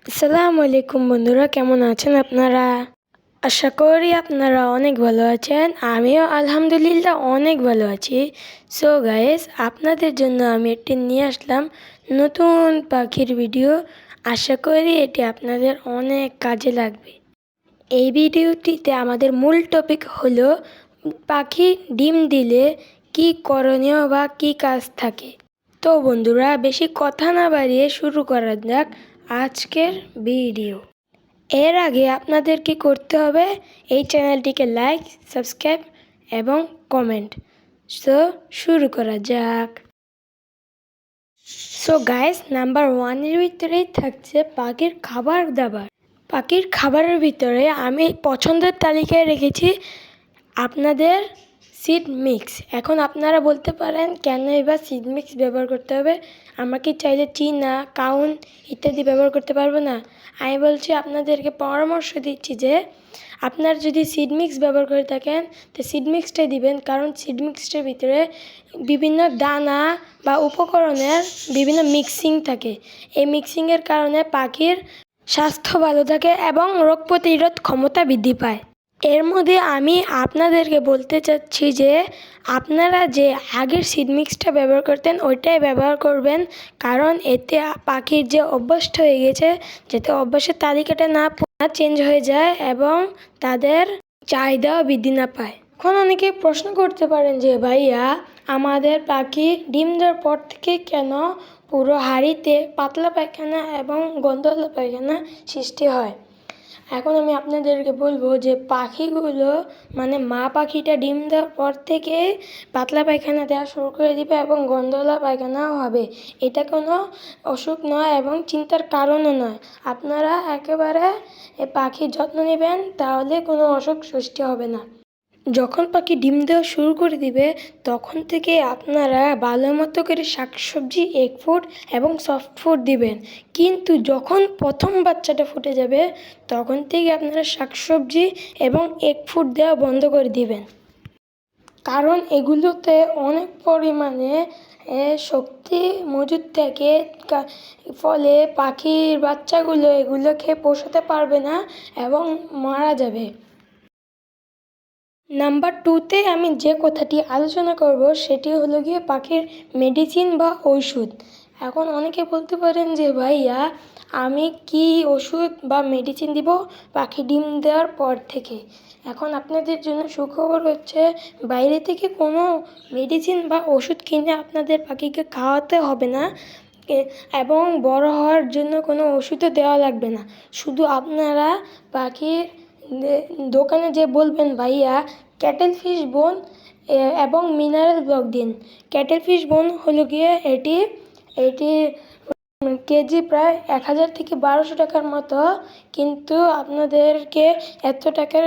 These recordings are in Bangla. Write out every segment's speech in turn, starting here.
আসসালামু আলাইকুম বন্ধুরা, কেমন আছেন আপনারা? আশা করি আপনারা অনেক ভালো আছেন। আমিও আলহামদুলিল্লাহ অনেক ভালো আছি। সো গাইস, আপনাদের জন্য আমি একটি নিয়ে আসলাম নতুন পাখির ভিডিও। আশা করি এটি আপনাদের অনেক কাজে লাগবে। এই ভিডিওটিতে আমাদের মূল টপিক হলো পাখি ডিম দিলে কি করণীয় বা কি কাজ থাকে। তো বন্ধুরা, বেশি কথা না বাড়িয়ে শুরু করা যাক আজকের ভিডিও। এর আগে আপনাদের কি করতে হবে? এই চ্যানেলটিকে লাইক, সাবস্ক্রাইব এবং কমেন্ট। সো শুরু করা যাক। সো গাইস, নাম্বার 1-এর ভিতরেই থাকছে পাখির খাবার দাবার। পাখির খাবারের ভিতরে আমি পছন্দের তালিকায় রেখেছি আপনাদের সিড মিক্স। এখন আপনারা বলতে পারেন কেন এবার সিড মিক্স ব্যবহার করতে হবে? আমরা কি চাইলে চিনা, কাউন ইত্যাদি ব্যবহার করতে পারবো না? আমি বলছি, আপনাদেরকে পরামর্শ দিচ্ছি যে আপনারা যদি সিড মিক্স ব্যবহার করে থাকেন তো সিড মিক্সটাই দিবেন, কারণ সিড মিক্সটার ভিতরে বিভিন্ন দানা বা উপকরণের বিভিন্ন মিক্সিং থাকে। এই মিক্সিংয়ের কারণে পাখির স্বাস্থ্য ভালো থাকে এবং রোগ প্রতিরোধ ক্ষমতা বৃদ্ধি পায়। এর মধ্যে আমি আপনাদেরকে বলতে চাচ্ছি যে আপনারা যে আগের সিড মিক্সটা ব্যবহার করতেন ওইটাই ব্যবহার করবেন, কারণ এতে পাখির যে অভ্যাসটা হয়ে গেছে, যাতে অভ্যাসের তালিকাটা না চেঞ্জ হয়ে যায় এবং তাদের চাহিদাও বৃদ্ধি না পায়। এখন অনেকে প্রশ্ন করতে পারেন যে ভাইয়া, আমাদের পাখি ডিম দেওয়ার পর থেকে কেন পুরো হাঁড়িতে পাতলা পায়খানা এবং গন্ধওয়ালা পায়খানা সৃষ্টি হয়? এখন আমি আপনাদেরকে বলবো যে পাখিগুলো মানে মা পাখিটা ডিম দেওয়ার পর থেকে পাতলা পায়খানা দেওয়া শুরু করে দিবে এবং গন্ধওয়ালা পায়খানাও হবে। এটা কোনো অসুখ নয় এবং চিন্তার কারণও নয়। আপনারা একেবারে পাখির যত্ন নেবেন, তাহলে কোনো অসুখ সৃষ্টি হবে না। যখন পাখি ডিম দেওয়া শুরু করে দিবে তখন থেকে আপনারা ভালো মতো করে শাকসবজি, এগ ফুড এবং সফট ফুড দিবেন। কিন্তু যখন প্রথম বাচ্চাটা ফুটে যাবে তখন থেকে আপনারা শাকসবজি এবং এগ ফুড দেওয়া বন্ধ করে দিবেন, কারণ এগুলোতে অনেক পরিমাণে শক্তি মজুদ থাকে। ফলে পাখির বাচ্চাগুলো এগুলো খেয়ে পোষাতে পারবে না এবং মারা যাবে। নাম্বার 2-তে আমি যে কথাটি আলোচনা করব সেটি হলো গিয়ে পাখির মেডিসিন বা ওষুধ। এখন অনেকে বলতে পারেন যে ভাইয়া, আমি কি ওষুধ বা মেডিসিন দিব পাখি ডিম দেওয়ার পর থেকে? এখন আপনাদের জন্য সুখবর হচ্ছে, বাইরে থেকে কোনো মেডিসিন বা ওষুধ কিনে আপনাদের পাখিকে খাওয়াতে হবে না এবং বড় হওয়ার জন্য কোনো ওষুধও দেওয়া লাগবে না। শুধু আপনারা পাখির দোকানে যে বলবেন ভাইয়া ক্যাটেল ফিশ বোন এবং মিনারেল ব্লক দিন। ক্যাটেল ফিশ বোন হলো গিয়ে এটি কেজি প্রায় 1000 থেকে 1200 টাকার মতো, কিন্তু আপনাদেরকে এত টাকার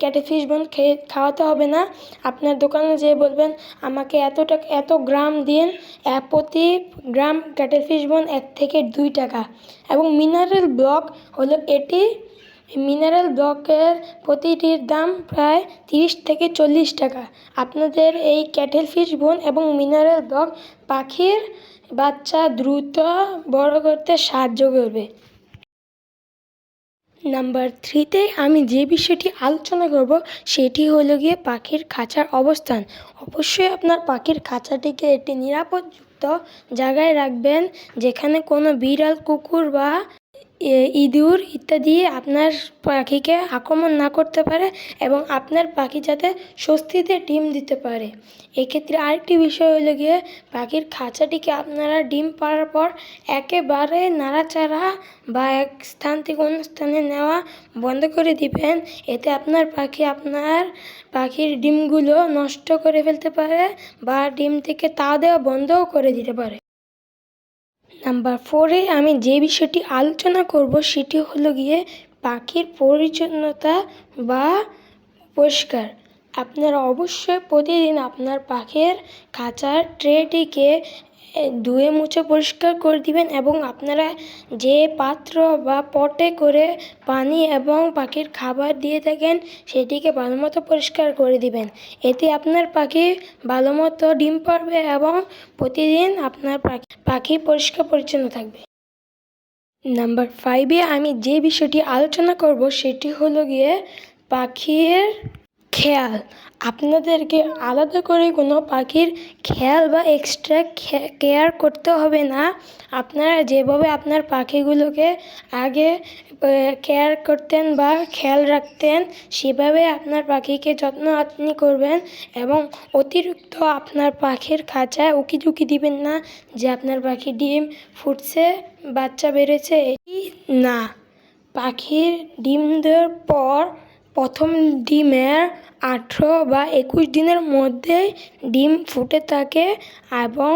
ক্যাটেল ফিশ বোন খাওয়াতে হবে না। আপনার দোকানে যেয়ে বলবেন আমাকে এত গ্রাম দিন, প্রতি গ্রাম ক্যাটেল ফিশ বোন 1 থেকে 2 টাকা। এবং মিনারেল ব্লক হলো এটি, মিনারেল ব্লকের প্রতিটির দাম প্রায় 30 থেকে 40 টাকা। আপনাদের এই ক্যাটেল ফিশ বোন এবং মিনারেল ব্লক পাখির বাচ্চা দ্রুত বড় করতে সাহায্য করবে। নাম্বার 3-তে আমি যে বিষয়টি আলোচনা করব সেটি হলো গিয়ে পাখির খাঁচার অবস্থান। অবশ্যই আপনার পাখির খাঁচাটিকে একটি নিরাপদযুক্ত জায়গায় রাখবেন, যেখানে কোনো বিড়াল, কুকুর বা ইঁদুর ইত্যাদি আপনার পাখিকে আক্রমণ না করতে পারে এবং আপনার পাখি যাতে স্বস্তিতে ডিম দিতে পারে। এক্ষেত্রে আরেকটি বিষয় হলো গিয়ে পাখির খাঁচাটিকে আপনারা ডিম পাড়ার পর একেবারে নাড়াচাড়া বা এক স্থান থেকে অন্য স্থানে নেওয়া বন্ধ করে দিবেন। এতে আপনার পাখির ডিমগুলো নষ্ট করে ফেলতে পারে বা ডিম থেকে তা দেওয়া বন্ধও করে দিতে পারে। নাম্বার 4-এ আমি যে বিষয়টি আলোচনা করব সেটি হলো গিয়ে পাখির পরিচ্ছন্নতা বা পরিষ্কার। আপনারা অবশ্যই প্রতিদিন আপনার পাখির খাঁচার ট্রেটিকে ধুয়ে মুছে পরিষ্কার করে দিবেন এবং আপনারা যে পাত্র বা পটে করে পানি এবং পাখির খাবার দিয়ে থাকেন সেটিকে ভালোমতো পরিষ্কার করে দিবেন। এতে আপনার পাখি ভালোমতো ডিম পাড়বে এবং প্রতিদিন আপনার পাখি পরিষ্কার পরিচ্ছন্ন থাকবে। নাম্বার 5-এ আমি যে বিষয়টি আলোচনা করব সেটি হলো গিয়ে পাখির খেয়াল। আপনাদেরকে আলাদা করে কোনো পাখির খেয়াল বা এক্সট্রা কেয়ার করতে হবে না। আপনারা যেভাবে আপনার পাখিগুলোকে আগে কেয়ার করতেন বা খেয়াল রাখতেন, সেভাবে আপনার পাখিকে যত্ন আপনি করবেন এবং অতিরিক্ত আপনার পাখির খাঁচায় উকিঝুঁকি দিবেন না যে আপনার পাখি ডিম ফুটছে, বাচ্চা বেড়েছে। এটি না, পাখির ডিম দেওয়ার পর প্রথম ডিমের 18 বা 21 দিনের মধ্যেই ডিম ফুটে থাকে। এবং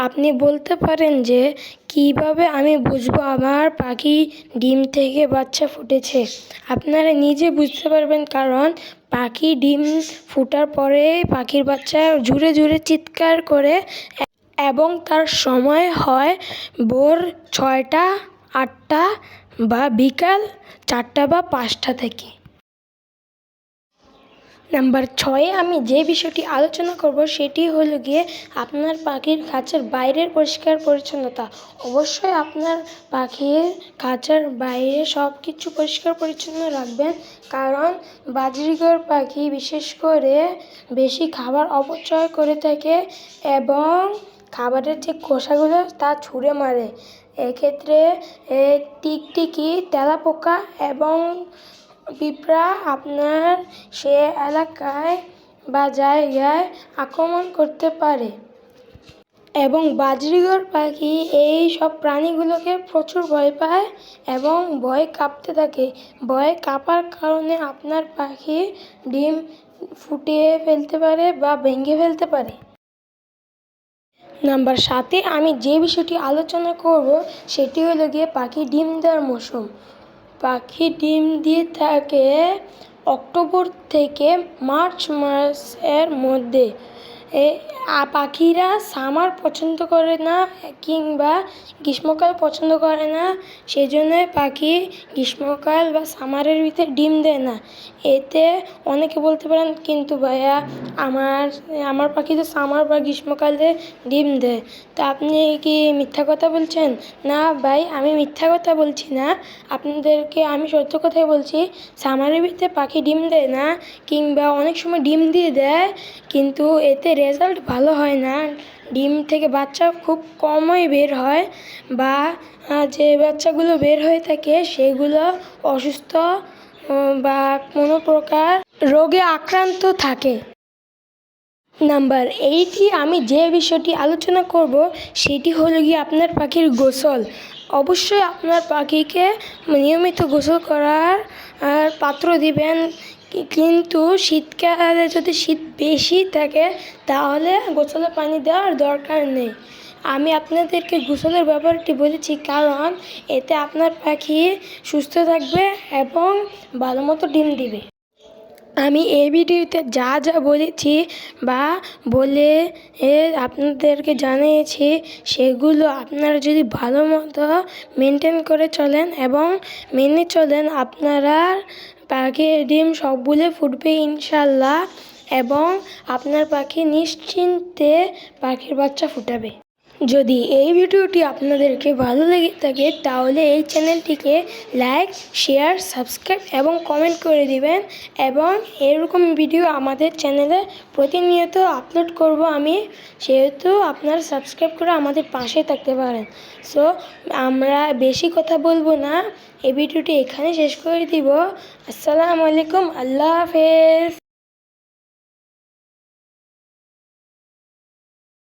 আপনি বলতে পারেন যে কিভাবে আমি বুঝবো আমার পাখি ডিম থেকে বাচ্চা ফুটেছে। আপনারা নিজে বুঝতে পারবেন, কারণ পাখি ডিম ফোটার পরে পাখির বাচ্চা জোরে জোরে চিৎকার করে এবং তার সময় হয় ভোর 6টা, 8টা বা বিকাল 4টা বা 5টা থেকে। নাম্বার 6-এ আমি যে বিষয়টি আলোচনা করব সেটি হলো গিয়ে আপনার পাখির খাঁচার বাইরের পরিষ্কার পরিচ্ছন্নতা। অবশ্যই আপনার পাখির খাঁচার বাইরে সব কিছু পরিষ্কার পরিচ্ছন্ন রাখবেন, কারণ বাজরিগর পাখি বিশেষ করে বেশি খাবার অপচয় করে থাকে এবং খাবারের যে খোসাগুলো তা ছুঁড়ে মারে। এক্ষেত্রে টিকটিকি, তেলাপোকা এবং পিঁপড়া আপনার সে এলাকায় বা জায়গায় আক্রমণ করতে পারে এবং বাজরিগর পাখি এই সব প্রাণীগুলোকে প্রচুর ভয় পায় এবং ভয়ে কাঁপতে থাকে। ভয়ে কাঁপার কারণে আপনার পাখি ডিম ফুটিয়ে ফেলতে পারে বা ভেঙে ফেলতে পারে। নাম্বার 7-এ আমি যে বিষয়টি আলোচনা করব সেটি হলো গিয়ে পাখি ডিম দেওয়ার মৌসুম। পাখি ডিম দিয়ে থাকে অক্টোবর থেকে মার্চ মাসের মধ্যে। পাখিরা সামার পছন্দ করে না কিংবা গ্রীষ্মকাল পছন্দ করে না, সেই জন্যই পাখি গ্রীষ্মকাল বা সামারের ভিতরে ডিম দেয় না। এতে অনেকে বলতে পারেন, কিন্তু ভাইয়া আমার পাখি তো সামার বা গ্রীষ্মকালে ডিম দেয়, তা আপনি কি মিথ্যা কথা বলছেন? না ভাই, আমি মিথ্যা কথা বলছি না, আপনাদেরকে আমি সত্য কথাই বলছি। সামারের ভিতরে পাখি ডিম দেয় না, কিংবা অনেক সময় ডিম দিয়ে দেয়, কিন্তু এতে রেজাল্ট ভালো হয় না। ডিম থেকে বাচ্চা খুব কমই বের হয়, বা যে বাচ্চাগুলো বের হয়ে থাকে সেগুলো অসুস্থ বা কোনো প্রকার রোগে আক্রান্ত থাকে। নাম্বার 8-এ আমি যে বিষয়টি আলোচনা করব সেটি হলো গিয়ে আপনার পাখির গোসল। অবশ্যই আপনার পাখিকে নিয়মিত গোসল করার পাত্র দিবেন, কিন্তু শীতকালে যদি শীত বেশি থাকে তাহলে গোসলে পানি দেওয়ার দরকার নেই। আমি আপনাদেরকে গোসলের ব্যাপারটি বলেছি কারণ এতে আপনার পাখি সুস্থ থাকবে এবং ভালো মতো ডিম দিবে। আমি এই ভিডিওতে যা যা বলেছি বা বলে আপনাদেরকে জানিয়েছি, সেগুলো আপনারা যদি ভালো মতো মেনটেন করে চলেন এবং মেনে চলেন, আপনারা পাখির ডিম সবগুলো ফুটবে ইনশাল্লাহ এবং আপনার পাখি নিশ্চিন্তে পাখির বাচ্চা ফুটাবে। যদি এই ভিডিওটি আপনাদেরকে ভালো লেগে থাকে তাহলে এই চ্যানেলটিকে লাইক, শেয়ার, সাবস্ক্রাইব এবং কমেন্ট করে দিবেন। এবং এরকম ভিডিও আমাদের চ্যানেলে প্রতিনিয়ত আপলোড করব আমি, সেহেতু আপনারা সাবস্ক্রাইব করে আমাদের পাশে থাকতে পারেন। সো আমরা বেশি কথা বলবো না, এই ভিডিওটি এখানে শেষ করে দিব। আসসালামু আলাইকুম, আল্লাহ হাফেজ।